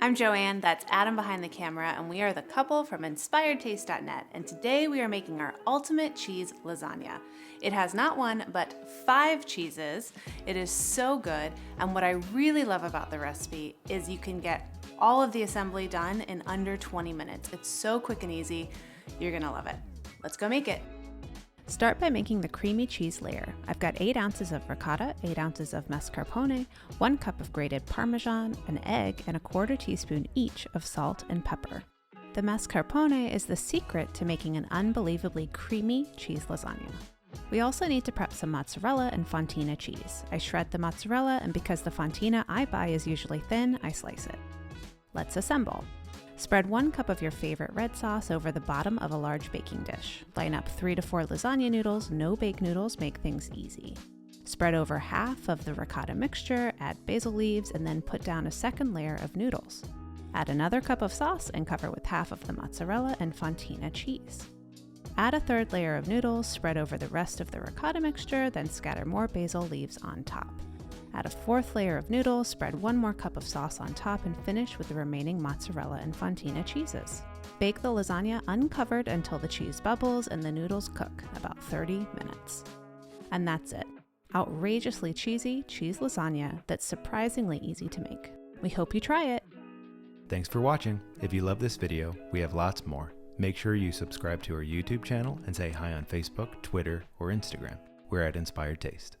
I'm Joanne, that's Adam behind the camera, and we are the couple from InspiredTaste.net, and today we are making our ultimate cheese lasagna. It has not one, but 5 cheeses. It is so good, and what I really love about the recipe is you can get all of the assembly done in under 20 minutes. It's so quick and easy. You're gonna love it. Let's go make it. Start by making the creamy cheese layer. I've got 8 ounces of ricotta, 8 ounces of mascarpone, 1 cup of grated parmesan, an egg, and a 1/4 teaspoon each of salt and pepper. The mascarpone is the secret to making an unbelievably creamy cheese lasagna. We also need to prep some mozzarella and fontina cheese. I shred the mozzarella, and because the fontina I buy is usually thin, I slice it. Let's assemble. Spread 1 cup of your favorite red sauce over the bottom of a large baking dish. Line up 3 to 4 lasagna noodles. No bake noodles, make things easy. Spread over half of the ricotta mixture, add basil leaves, and then put down a second layer of noodles. Add another cup of sauce and cover with half of the mozzarella and fontina cheese. Add a 3rd layer of noodles, spread over the rest of the ricotta mixture, then scatter more basil leaves on top. Add a 4th layer of noodles, spread 1 more cup of sauce on top, and finish with the remaining mozzarella and fontina cheeses. Bake the lasagna uncovered until the cheese bubbles and the noodles cook, about 30 minutes. And that's it. Outrageously cheesy cheese lasagna that's surprisingly easy to make. We hope you try it. Thanks for watching. If you love this video, we have lots more. Make sure you subscribe to our YouTube channel and say hi on Facebook, Twitter, or Instagram. We're at Inspired Taste.